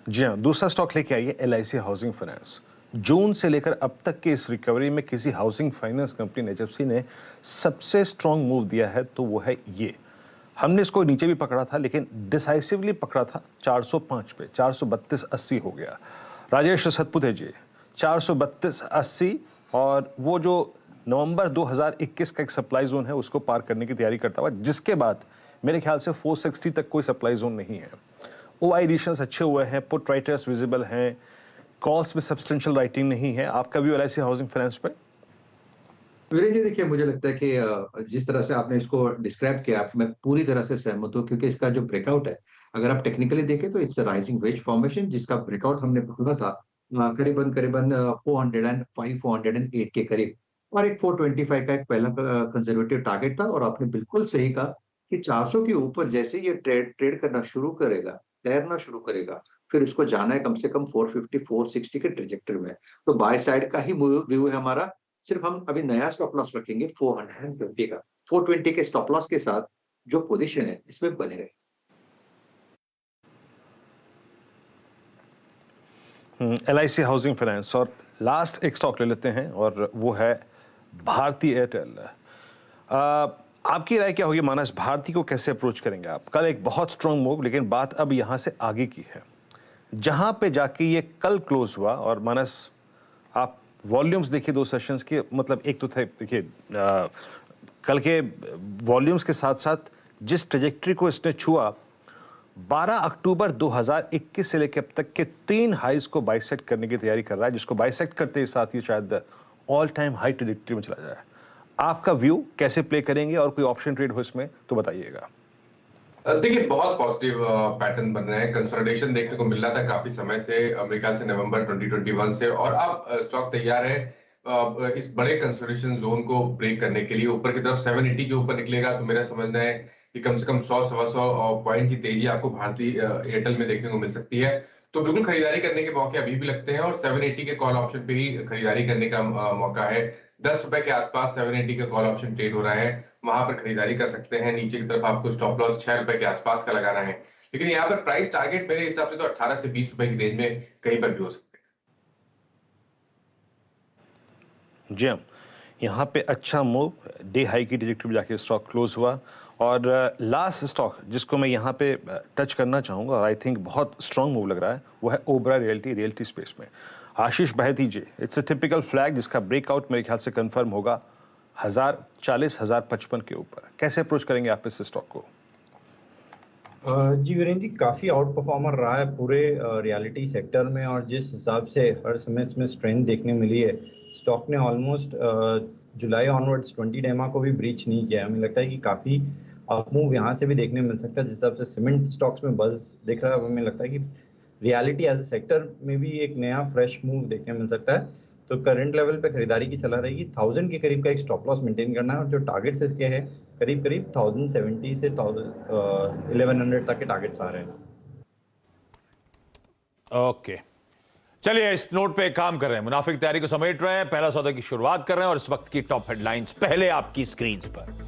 जी हाँ, दूसरा स्टॉक लेके आइए LIC हाउसिंग फाइनेंस। जून से लेकर अब तक की इस रिकवरी में किसी हाउसिंग फाइनेंस कंपनी HFC ने सबसे स्ट्रांग मूव दिया है तो वो है ये। हमने इसको नीचे भी पकड़ा था लेकिन डिसाइसिवली पकड़ा था 405 पे, 432.80 हो गया। राजेश सतपुते जी 432.80 और वो जो नवंबर 2021 का एक सप्लाई जोन है उसको पार करने की तैयारी करता हुआ, जिसके बाद मेरे ख्याल से 460 तक कोई सप्लाई जोन नहीं है। OI एडिशंस अच्छे हुए हैं, पुट राइटर्स विजिबल हैं, कॉल्स में सब्सटेंशियल राइटिंग नहीं है। आपका व्यू LIC हाउसिंग फाइनेंस पे? वीरेंद्र जी, देखिए मुझे लगता है कि जिस तरह से आपने इसको डिस्क्राइब किया, मैं पूरी तरह से सहमत हूँ, क्योंकि इसका जो ब्रेकआउट है, अगर आप टेक्निकली देखें तो it's a rising veg formation, जिसका ब्रेकआउट हमने पकड़ा था करीबन करीबन 405 408 के करीब, और एक 425 का एक पहला कंजर्वेटिव टारगेट था। और आपने बिल्कुल सही कहा कि 400 के ऊपर जैसे ये ट्रेड ट्रेड करना शुरू करेगा, तैरना शुरू करेगा, फिर उसको जाना है कम से कम 450 460 के ट्रेजेक्टरी में। तो बाय साइड का ही व्यू है हमारा। सिर्फ हम अभी नया स्टॉप लॉस रखेंगे 420 का। 420 के स्टॉप लॉस के साथ जो पोजीशन है इसमें बने रहे। LIC हाउसिंग फाइनेंस और लास्ट एक स्टॉक ले लेते हैं और वो है भारती एयरटेल। आपकी राय क्या होगी मानस, भारती को कैसे अप्रोच करेंगे आप? कल एक बहुत स्ट्रांग मूव, लेकिन बात अब यहां से आगे की है। जहां पे जाके ये कल क्लोज हुआ और मानस आप वॉल्यूम्स देखिए दो सेशंस के, मतलब एक तो थे देखिए कल के वॉल्यूम्स के साथ साथ जिस ट्रेजेक्ट्री को इसने छुआ, 12 अक्टूबर 2021 से लेकर अब तक के 3 हाईज को बाइसेक्ट करने की तैयारी कर रहा है, जिसको बाइसेक्ट करते ही साथ ही शायद ऑल टाइम हाई ट्रेजेक्ट्री में चला जाए। आपका व्यू कैसे प्ले करेंगे और कोई ऑप्शन ट्रेड हो इसमें तो बताइएगा। देखिए, बहुत पॉजिटिव पैटर्न बन रहे हैं। कंसोलिडेशन देखने को मिल रहा था काफी समय से, अमेरिका से नवंबर 2021 से, और अब स्टॉक तैयार है इस बड़े कंसोलिडेशन जोन को ब्रेक करने के लिए। ऊपर की तरफ 780 के ऊपर निकलेगा तो मेरा समझना है कि कम से कम 100 सवा 100 पॉइंट की तेजी आपको भारतीय एयरटेल में देखने को मिल सकती है। तो बिल्कुल खरीदारी करने के मौके अभी भी लगते हैं, और 780 के कॉल ऑप्शन पे ही खरीदारी करने का मौका है। 10 रुपए के आसपास 780 का कॉल ऑप्शन ट्रेड हो रहा है, वहां पर खरीदारी कर सकते हैं। नीचे की तरफ आपको स्टॉप लॉस 6 रुपए के आसपास का लगाना है, लेकिन यहाँ पर प्राइस टारगेट मेरे हिसाब से तो 18 से 20 रुपए की रेंज में कहीं पर भी हो सकते हैं। जी हाँ, यहाँ पे अच्छा मूव, डे हाई की ट्रेजेक्टरी में जाके स्टॉक क्लोज हुआ। और लास्ट स्टॉक जिसको मैं यहाँ पे टच करना चाहूँगा और आई थिंक बहुत स्ट्रांग मूव लग रहा है, वो है ओबरा रियल्टी स्पेस में। आशीष बहती जी, इट्स अ टिपिकल फ्लैग जिसका ब्रेकआउट मेरे ख्याल से कंफर्म होगा 1040 1055 के ऊपर। कैसे अप्रोच करेंगे आप इस स्टॉक को? जी वीरेंद्र जी, काफ़ी आउट परफॉर्मर रहा है पूरे रियलिटी सेक्टर में, और जिस हिसाब से हर समय इसमें स्ट्रेंथ देखने मिली है, स्टॉक ने ऑलमोस्ट जुलाई ऑनवर्ड्स 20 डेमा को भी ब्रीच नहीं किया है। हमें लगता है कि काफ़ी अप मूव यहाँ से भी देखने मिल सकता है। जिस हिसाब से सीमेंट स्टॉक्स में बज़ दिख रहा है, हमें लगता है कि रियलिटी एज ए सेक्टर में भी एक नया फ्रेश मूव देखने मिल सकता है। तो करंट लेवल पे खरीदारी की सलाह रहेगी। 1000 के करीब का एक स्टॉप लॉस मेंटेन करना है, और जो टारगेट्स इसके हैं करीब करीब 1070 से 1100 तक के टारगेट्स आ रहे हैं। ओके, चलिए इस नोट पे काम कर रहे हैं, मुनाफे की तैयारी को समेट रहे हैं, पहला सौदा की शुरुआत कर रहे हैं, और इस वक्त की टॉप हेडलाइंस पहले आपकी स्क्रीन पर।